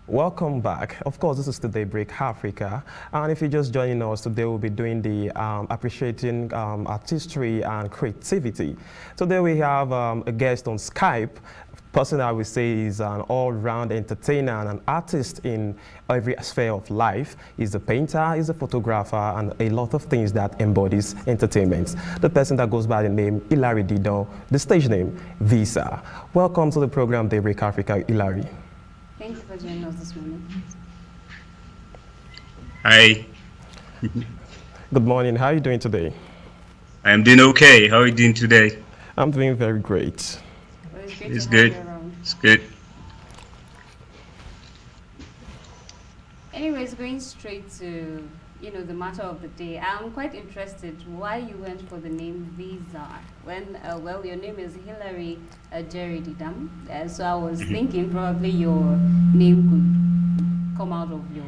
Welcome back. Of course, this is the Daybreak Africa. And if you're just joining us, today we'll be doing the appreciating artistry and creativity. Today we have a guest on Skype. Person I would say is an all-round entertainer and an artist in every sphere of life. He's a painter, he's a photographer, and a lot of things that embodies entertainment. The person that goes by the name Hilary Didam, the stage name Visa. Welcome to the program Daybreak Africa, Hilary. Thank you for joining us this morning. Hi. Good morning. How are you doing today? I'm doing okay. How are you doing today? I'm doing very great. Well, it's great It's to good. have you around. It's good. Anyways, going straight to the matter of the day. I'm quite interested why you went for the name Visa when well, your name is Hilary Jerry Didam. So I was thinking probably your name could come out of your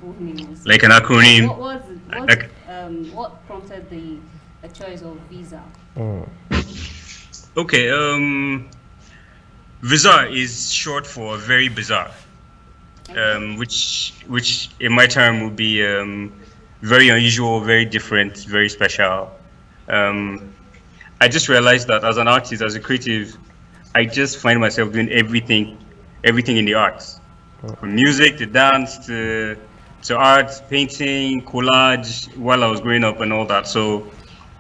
full name. Like an acronym. What was it? What prompted the choice of Visa? Okay. Bizarre is short for very bizarre. Which in my term would be very unusual, very different, very special. I just realized that as an artist, as a creative, I just find myself doing everything in the arts, from music to dance to art, painting, collage, while I was growing up and all that. So,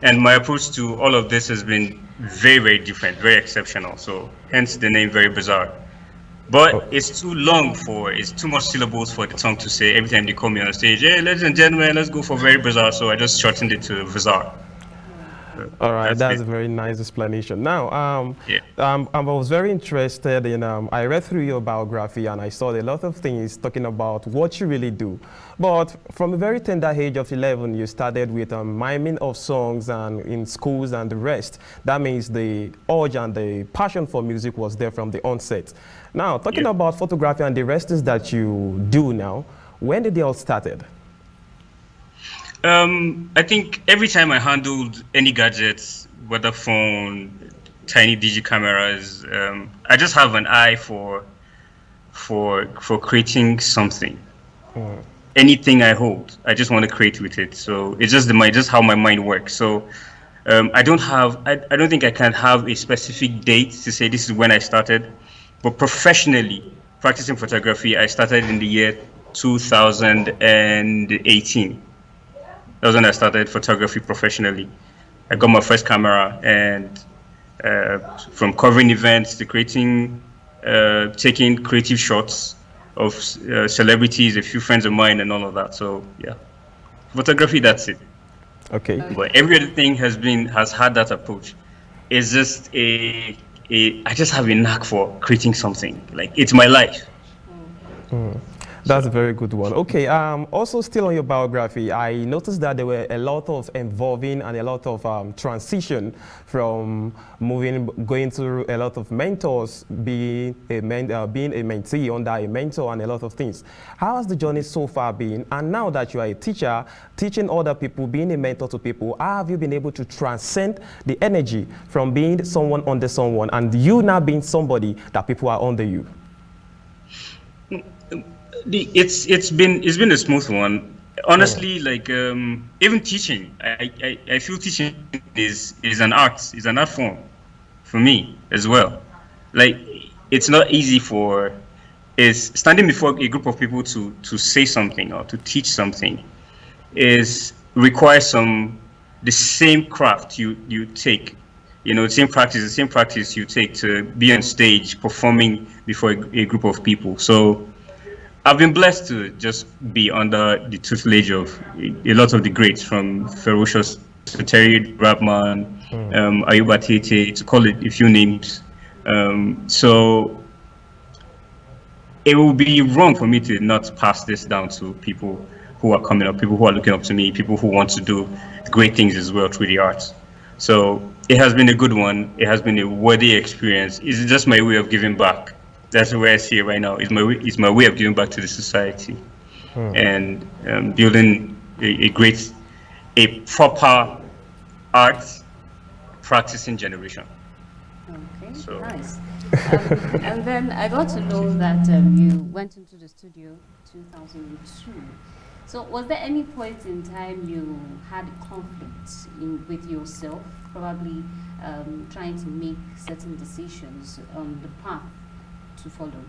and my approach to all of this has been very, very different, very exceptional. So, hence the name Very Bizarre. But it's too long it's too much syllables for the tongue to say every time they call me on the stage. Hey, ladies and gentlemen, let's go for Very Bizarre. So I just shortened it to Bizarre. All right, that's a very nice explanation. Now, I was very interested in, I read through your biography and I saw a lot of things talking about what you really do. But from a very tender age of 11, you started with miming of songs and in schools and the rest. That means the urge and the passion for music was there from the onset. Now, talking about photography and the rest is that you do now, when did they all started? I think every time I handled any gadgets, whether phone, tiny digi cameras, I just have an eye for creating something. Anything I hold, I just want to create with it. So it's just how my mind works. So I don't think I can have a specific date to say this is when I started. But professionally practicing photography, I started in the year 2018. That was when I started photography professionally. I got my first camera, and from covering events to creating, taking creative shots of celebrities, a few friends of mine, and all of that. So yeah, photography, that's it. Okay. But every other thing has had that approach. It's just I just have a knack for creating something. Like, it's my life. That's a very good one. Okay, also still on your biography, I noticed that there were a lot of involving and a lot of transition from going through a lot of mentors, being a mentee under a mentor and a lot of things. How has the journey so far been? And now that you are a teacher, teaching other people, being a mentor to people, how have you been able to transcend the energy from being someone under someone and you now being somebody that people are under you? It's been a smooth one, honestly. Like even teaching, I feel teaching is an art, form for me as well. Like, it's not easy is standing before a group of people to say something or to teach something requires the same craft you take, the same practice you take to be on stage performing before a group of people. So I've been blessed to just be under the tutelage of a lot of the greats, from Ferocious to Terry Rapman, Ayuba Tete, to call it a few names. So it will be wrong for me to not pass this down to people who are coming up, people who are looking up to me, people who want to do great things as well through the arts. So it has been a good one. It has been a worthy experience. It's just my way of giving back. That's where I see it right now. It's my way of giving back to the society and building a proper art practicing generation. Okay, so nice. And then I got to know that you went into the studio 2002. So was there any point in time you had conflict with yourself, probably trying to make certain decisions on the path to follow?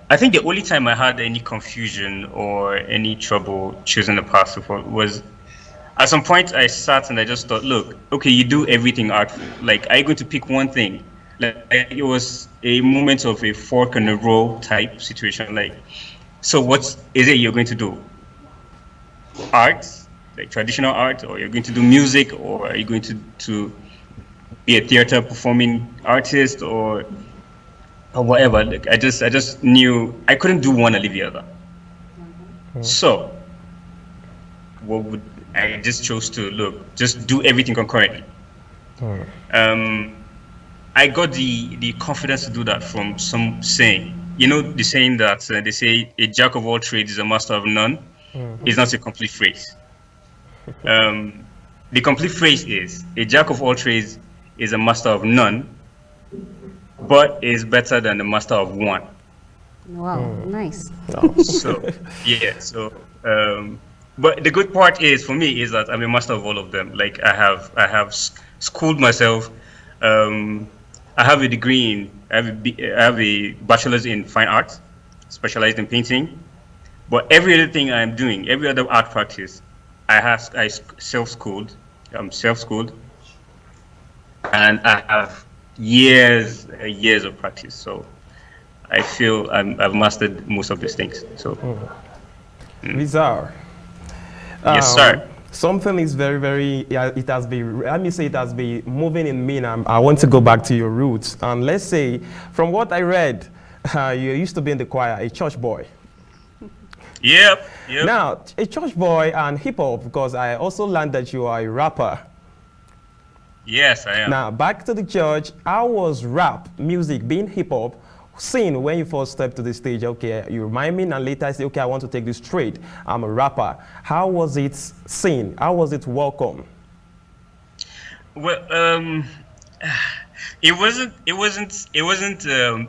I think the only time I had any confusion or any trouble choosing the path to follow was at some point I sat and I just thought, look, okay, you do everything artful. Like, are you going to pick one thing? Like, it was a moment of a fork and a roll type situation. Like, so what is it you're going to do? Art, like traditional art, or you're going to do music, or are you going to be a theater performing artist, or whatever? Like, I just knew I couldn't do one and leave the other. So, what would I just chose to look, just do everything concurrently. I got the confidence to do that from some saying. You know, the saying that they say a jack of all trades is a master of none is not a complete phrase. The complete phrase is a jack of all trades is a master of none, but is better than the master of one. Wow, nice. So, yeah, so but the good part is for me is that I'm a master of all of them. Like, I have schooled myself. I have a degree in I have a bachelor's in fine arts, specialized in painting. But every other thing I'm doing, every other art practice, I self-schooled. I'm self-schooled, and I have years of practice. So I feel I've mastered most of these things. So. Bizarre. Yes, sir. Something is very, very, yeah, it has been, let me say it has been moving in me, and I want to go back to your roots. And let's say, from what I read, you used to be in the choir, a church boy. Yep. Now, a church boy and hip hop, because I also learned that you are a rapper. Yes, I am. Now, back to the church, how was rap, music, being hip hop, seen when you first stepped to the stage? Okay, you remind me, and later I say, okay, I want to take this trade. I'm a rapper. How was it seen? How was it welcome? Well, it wasn't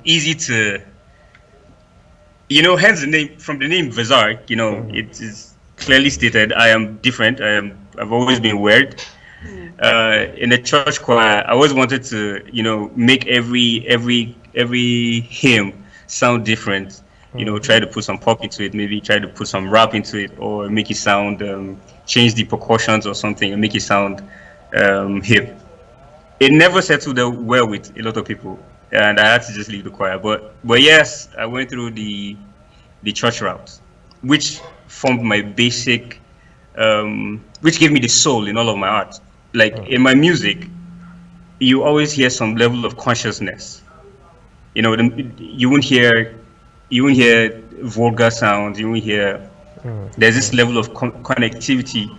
easy to, hence the name, from the name Vizar, it is clearly stated, I am different. I've always been weird. In the church choir, I always wanted to, make every hymn sound different. Try to put some pop into it, maybe try to put some rap into it, or make it sound, change the percussions or something, and make it sound hip. It never settled well with a lot of people, and I had to just leave the choir. But yes, I went through the church route, which formed my basic, which gave me the soul in all of my art. Like in my music, you always hear some level of consciousness. You won't hear vulgar sounds. You won't hear. There's this level of connectivity,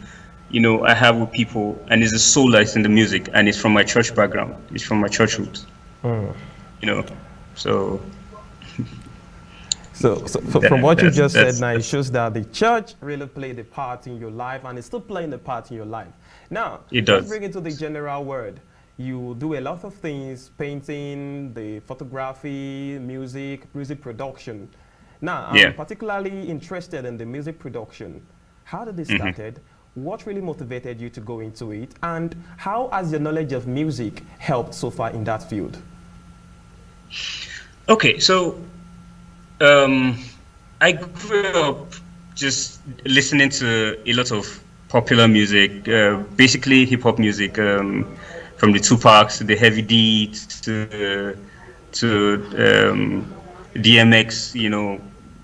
I have with people, and it's a soul that's in the music, and it's from my church background. It's from my church roots. So. So from what you just said now, it shows that the church really played a part in your life, and it's still playing a part in your life. Now, let's bring it to the general word. You do a lot of things, painting, the photography, music production. Now, I'm particularly interested in the music production. How did it started? What really motivated you to go into it? And how has your knowledge of music helped so far in that field? Okay, so I grew up just listening to a lot of popular music, basically hip hop music, from the Tupacs to the Heavy D to DMX,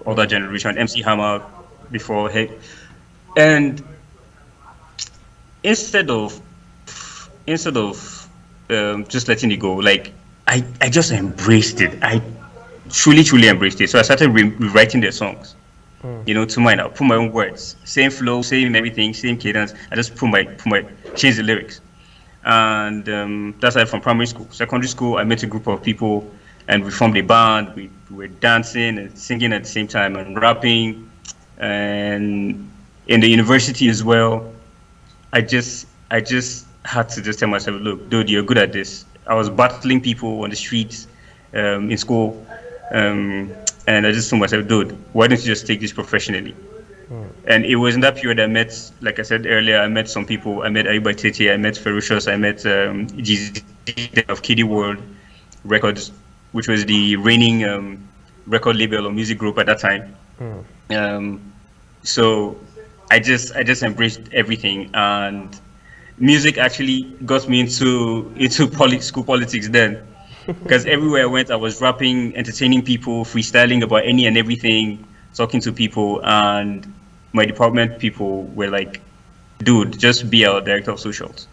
all that generation, MC Hammer before, and instead of just letting it go, like I just embraced it. I truly embraced it. So I started rewriting their songs, to mine. I put my own words, same flow, same everything, same cadence. I just change the lyrics, and that's like from primary school. Secondary school, I met a group of people, and we formed a band. We were dancing and singing at the same time and rapping, and in the university as well. I just had to just tell myself, look, dude, you're good at this. I was battling people on the streets, in school, and I just told myself, dude, why don't you just take this professionally? And it was in that period I met, like I said earlier, I met some people. I met Ayuba Tete, I met Ferocious, I met GZ of Kiddie World Records, which was the reigning record label or music group at that time. So I just embraced everything, and music actually got me into school politics then, because everywhere I went, I was rapping, entertaining people, freestyling about any and everything, talking to people, and my department people were like, dude, just be our director of socials.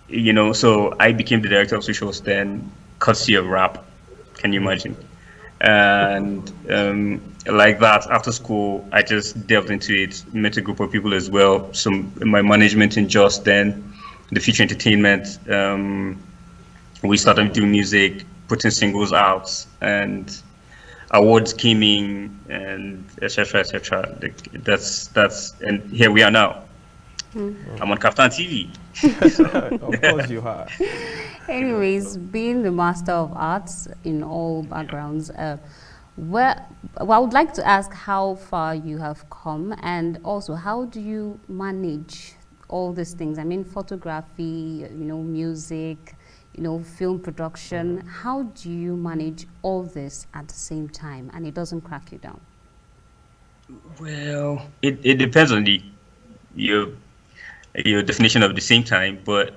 You know, so I became the director of socials then, courtesy of rap. Can you imagine? And like that, after school, I just delved into it, met a group of people as well. My management in Just then, the Future Entertainment, we started doing music, putting singles out, and awards came in, and etc. etc. That's and here we are now. I'm on KAFTAN TV. Of course you are. Anyways, being the master of arts in all backgrounds, well, I would like to ask how far you have come, and also how do you manage all these things? I mean, photography, music, film production. How do you manage all this at the same time, and it doesn't crack you down? Well, it depends on your definition of the same time, but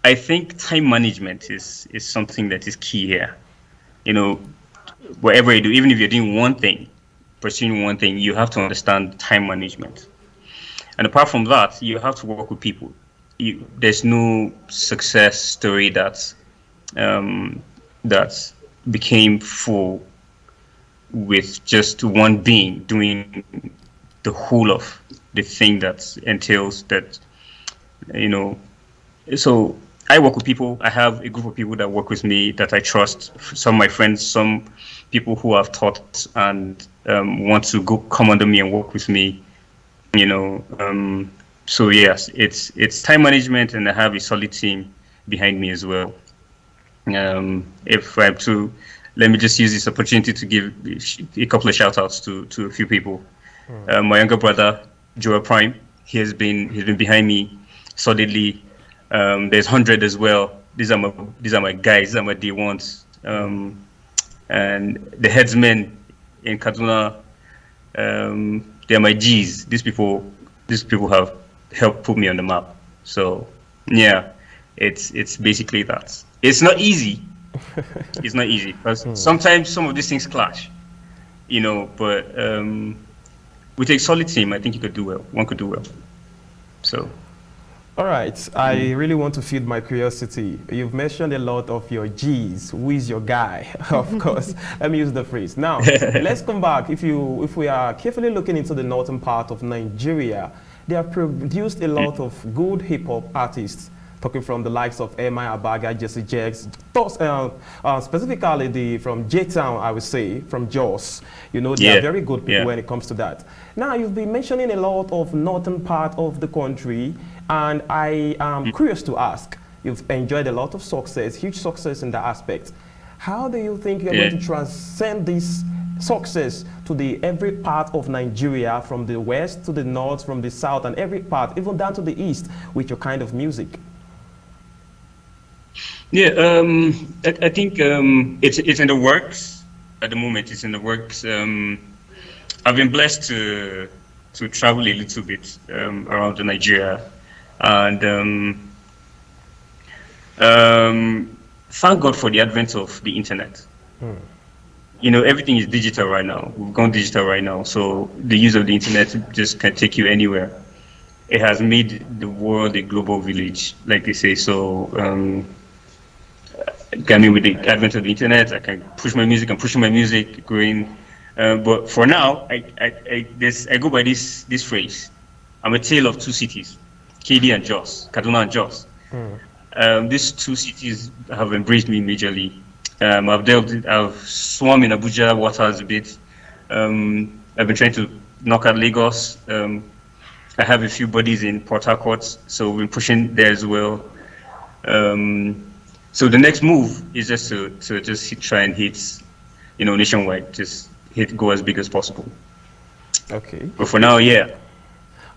I think time management is something that is key here. Whatever you do, even if you're doing one thing, pursuing one thing, you have to understand time management. And apart from that, you have to work with people. There's no success story that became full with just one being doing the whole of the thing that entails that, So I work with people. I have a group of people that work with me that I trust. Some of my friends, some people who have taught and want to come under me and work with me. So yes, it's time management, and I have a solid team behind me as well. If I have to, let me just use this opportunity to give a couple of shout outs to a few people. My younger brother, Joel Prime, he's been behind me solidly. There's 100 as well. These are my guys. These are my day ones. And the headsmen in Kaduna, they're my G's. These people have helped put me on the map. So yeah, it's basically that. It's not easy. It's not easy because sometimes some of these things clash, But with a solid team, I think you could do well. One could do well. So. All right, I really want to feed my curiosity. You've mentioned a lot of your G's. Who is your guy? Of course, let me use the phrase. Now, let's come back. If we are carefully looking into the northern part of Nigeria, they have produced a lot of good hip-hop artists, talking from the likes of Emma Abaga, Jesse Jex, specifically from J-Town, I would say, from Jos. They are very good people when it comes to that. Now, you've been mentioning a lot of northern part of the country, and I am curious to ask, you've enjoyed a lot of success, huge success in that aspect. How do you think you're going to transcend this success to every part of Nigeria, from the west to the north, from the south, and every part, even down to the east, with your kind of music? Yeah, I think it's in the works at the moment. It's in the works. I've been blessed to travel a little bit around Nigeria, and thank God for the advent of the internet. Everything is digital right now. We've gone digital right now, so the use of the internet just can take you anywhere. It has made the world a global village, like they say. So. With the advent of the internet, I can push my music. I'm pushing my music, going. But for now, I go by this phrase. I'm a tale of two cities, KD and Jos, Kaduna and Jos. These two cities have embraced me majorly. I've swum in Abuja waters a bit. I've been trying to knock out Lagos, and I have a few buddies in Port Harcourt, so we're pushing there as well. So the next move is just to just try and hit, nationwide, just go as big as possible. Okay. But for now, yeah.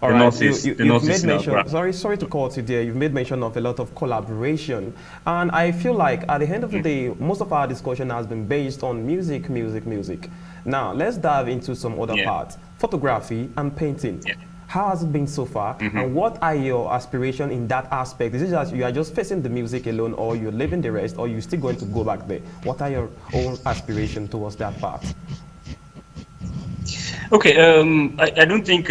All the right, Northeast, you've made mention. Sorry to cut you there. You've made mention of a lot of collaboration, and I feel like at the end of the day, most of our discussion has been based on music. Now let's dive into some other parts: photography and painting. Yeah. How has it been so far, and what are your aspirations in that aspect? Is it that you are just facing the music alone, or you're leaving the rest, or you're still going to go back there? What are your own aspirations towards that part? Okay, I don't think,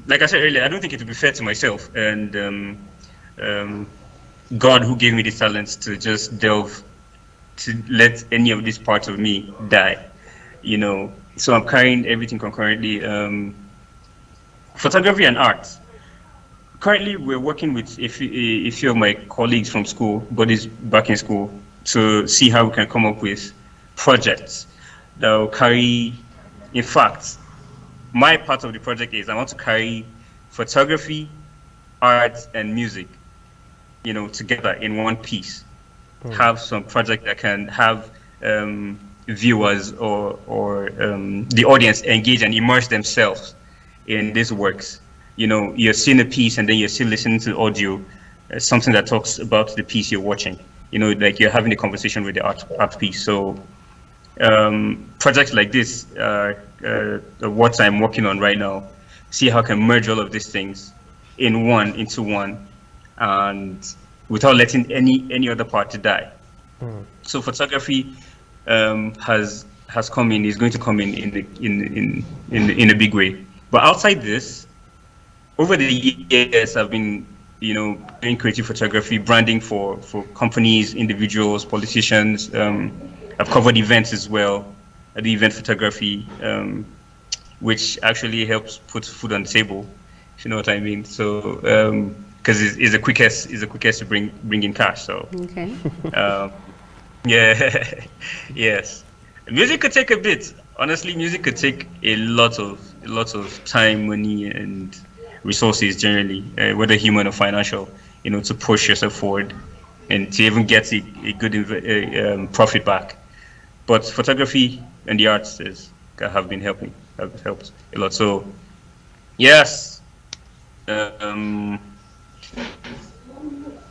like I said earlier, I don't think it would be fair to myself and God, who gave me the talents, to just delve, to let any of these parts of me die, So I'm carrying everything concurrently. Photography and art. Currently, we're working with a few of my colleagues from school, buddies back in school, to see how we can come up with projects that will carry, in fact, my part of the project is I want to carry photography, art, and music, together in one piece. Have some project that can have viewers or the audience engage and immerse themselves in these works. You're seeing a piece and then you're still listening to audio, something that talks about the piece you're watching. Like you're having a conversation with the art piece. So projects like this are what I'm working on right now. See how I can merge all of these things into one, and without letting any other part to die. So photography has come in, is going to come in a big way. But outside this, over the years, I've been doing creative photography, branding for companies, individuals, politicians. I've covered events as well. I do event photography, which actually helps put food on the table, if you know what I mean. So, because it's the quickest to bring in cash. So, okay. Yeah, yes. Music could take a bit. Honestly, music could take a lot of time, money, and resources generally, whether human or financial, to push yourself forward and to even get a good profit back. But photography and the arts have helped a lot. So, yes,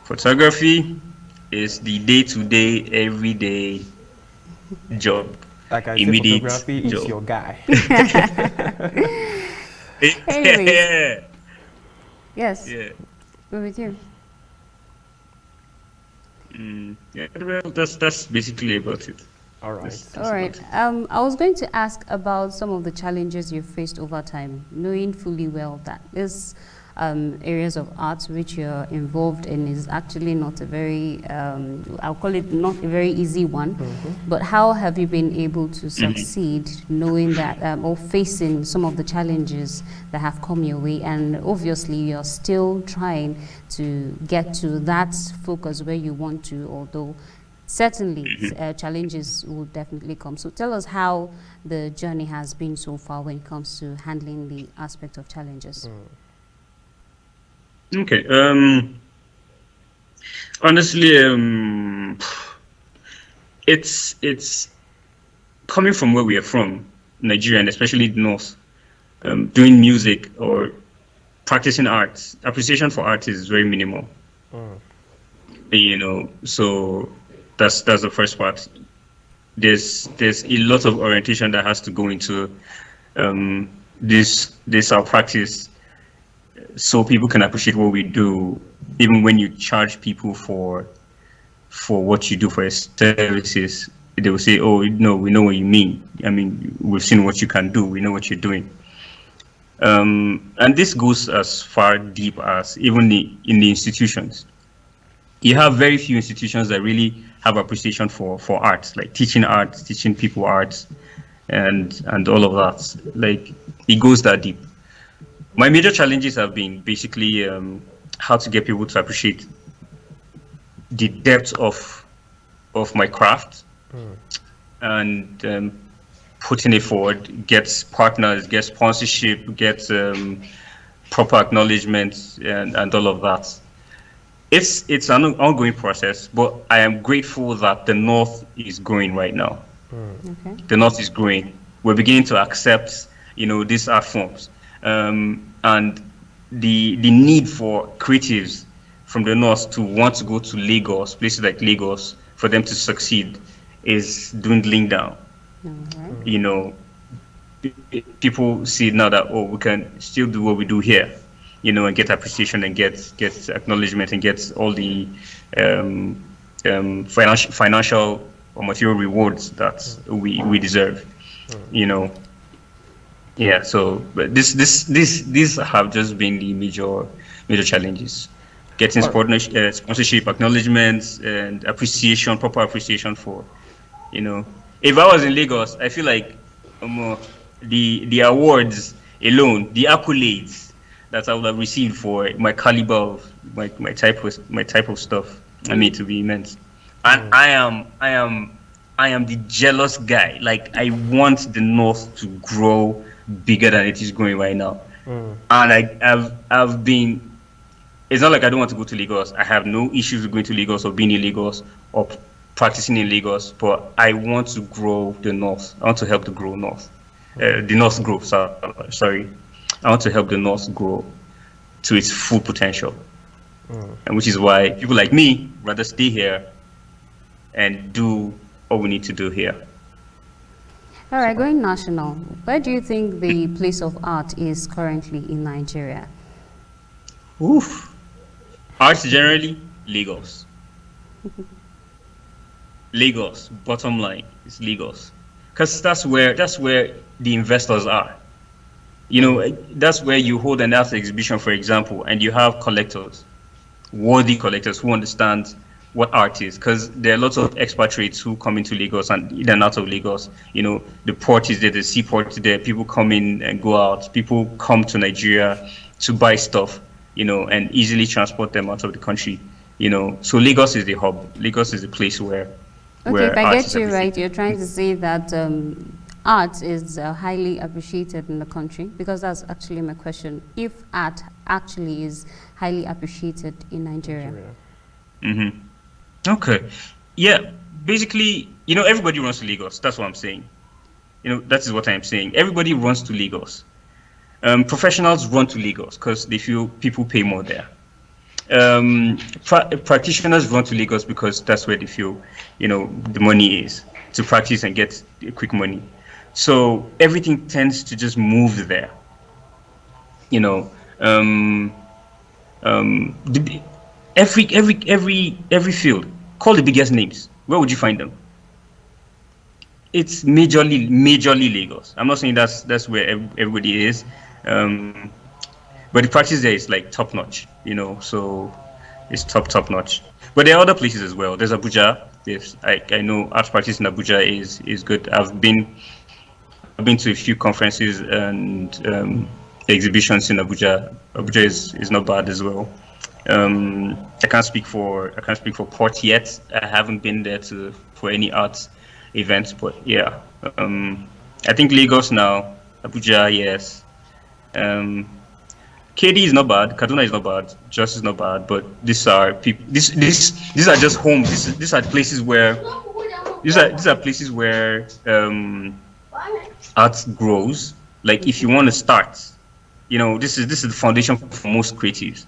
photography is the day-to-day, everyday job. Like I Immediate say, photography job. is your guy. Anyways. Yes. Yeah. Go with you. Yeah. Well, that's basically about it. All right. All right. I was going to ask about some of the challenges you've faced over time, knowing fully well that this areas of art which you're involved in is actually not a very, I'll call it not a very easy one. But how have you been able to succeed knowing that, or facing some of the challenges that have come your way? And obviously you're still trying to get to that focus where you want to, although certainly challenges will definitely come. So tell us how the journey has been so far when it comes to handling the aspect of challenges. Okay. Honestly, it's coming from where we are from, Nigeria, and especially the North. Doing music or practicing art, appreciation for art is very minimal. So that's the first part. There's a lot of orientation that has to go into this our practice, so people can appreciate what we do. Even when you charge people for what you do for services, they will say, "Oh, no, we know what you mean. I mean, we've seen what you can do. We know what you're doing." And this goes as far deep as even in the institutions. You have very few institutions that really have appreciation for art, like teaching people art, and all of that. Like, it goes that deep. My major challenges have been basically how to get people to appreciate the depth of my craft, and putting it forward, get partners, get sponsorship, get proper acknowledgement and all of that. It's an ongoing process, but I am grateful that the North is growing right now. Okay. The North is growing. We're beginning to accept, these art forms, and the need for creatives from the North to want to go to Lagos, places like Lagos, for them to succeed, is dwindling down. All right. People see now that we can still do what we do here, and get appreciation and get acknowledgement and get all the financial or material rewards that we deserve. Yeah. So, but these have just been the major challenges. Getting sponsorship, acknowledgements, and appreciation, proper appreciation for, If I was in Lagos, I feel like the awards alone, the accolades that I would have received for my caliber of my type of stuff, to be immense. And I am the jealous guy. Like, I want the North to grow bigger than it is growing right now. And I've been. It's not like I don't want to go to Lagos. I have no issues with going to Lagos or being in Lagos or practicing in Lagos, but I want to grow the North. I want to help the North grow. Sorry. I want to help the North grow to its full potential. And which is why people like me rather stay here and do what we need to do here. All right, going national. Where do you think the place of art is currently in Nigeria? Oof. Arts generally, Lagos. Lagos, bottom line, is Lagos. Because that's where the investors are. That's where you hold an art exhibition, for example, and you have collectors, worthy collectors who understand what art is. Because there are lots of expatriates who come into Lagos and in and out of Lagos. The port is there, the seaport is there, people come in and go out, people come to Nigeria to buy stuff, and easily transport them out of the country. So Lagos is the hub. Lagos is the place where if I get you right, you're trying to say that art is highly appreciated in the country, because that's actually my question. If art actually is highly appreciated in Nigeria. Okay. Yeah. Basically, everybody runs to Lagos. That's what I'm saying. That is what I'm saying. Everybody runs to Lagos. Professionals run to Lagos because they feel people pay more there. Practitioners run to Lagos because that's where they feel, the money is to practice and get quick money. So everything tends to just move there. Every field. Call the biggest names. Where would you find them? It's majorly Lagos. I'm not saying that's where everybody is. But the practice there is like top notch, so it's top notch. But there are other places as well. There's Abuja. I know art practice in Abuja is good. I've been to a few conferences and exhibitions in Abuja. Abuja is not bad as well. I can't speak for Port yet. I haven't been there for any art events, but yeah. I think Lagos now, Abuja, yes. KD is not bad, Kaduna is not bad, Jos is not bad, but these are people. These are just homes. These are places where art grows. Like, if you want to start, this is the foundation for most creatives.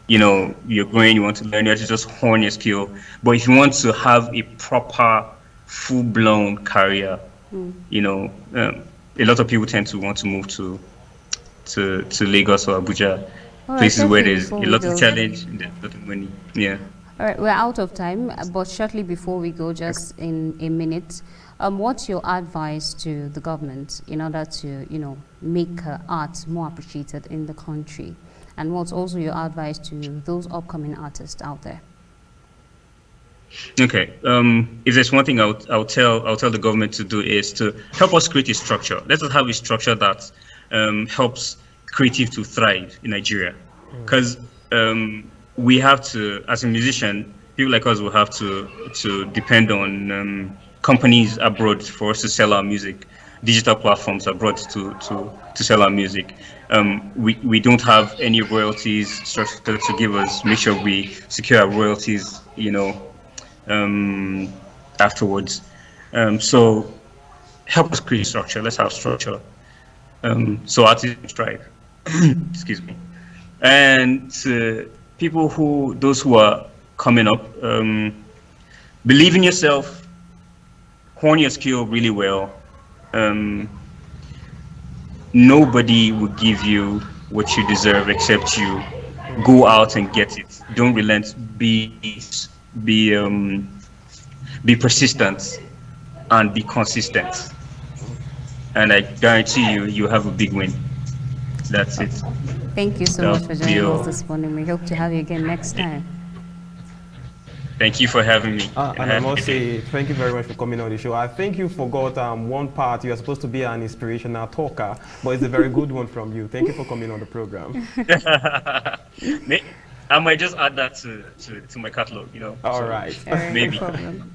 You're growing, you want to learn, you have to just hone your skill. But if you want to have a proper, full-blown career, a lot of people tend to want to move to Lagos or Abuja, places where there's a lot of challenge and a lot of money. Yeah. All right, we're out of time, but shortly before we go, just in a minute, what's your advice to the government in order to, make art more appreciated in the country? And what's also your advice to those upcoming artists out there? Okay. If there's one thing I'll tell the government to do is to help us create a structure. Let us have a structure that helps creative to thrive in Nigeria. Because we have to, as a musician, people like us will have to depend on companies abroad for us to sell our music. digital platforms abroad to sell our music. We don't have any royalties structure to give us. Make sure we secure our royalties, afterwards. So help us create structure. Let's have structure. So artists can strive. Excuse me. And to those who are coming up, believe in yourself, hone your skill really well. Nobody will give you what you deserve except you go out and get it. Don't relent. Be persistent and be consistent. And I guarantee you have a big win. That's it. Thank you so much for joining us this morning. We hope to have you again next time. Thank you for having me. And I must say, thank you very much for coming on the show. I think you forgot one part. You are supposed to be an inspirational talker, but it's a very good one from you. Thank you for coming on the program. I might just add that to my catalog, All right. Maybe. No problem.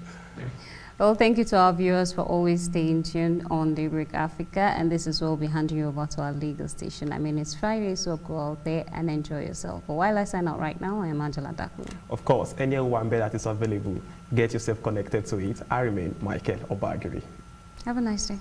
Well, thank you to our viewers for always staying tuned on Daybreak Africa, and this is where we'll be handing you over to our legal station. I mean, it's Friday, so go out there and enjoy yourself. But while I sign out right now, I am Angela Daku. Of course, any one bed that is available, get yourself connected to it. I remain Micheal Obagiri. Have a nice day.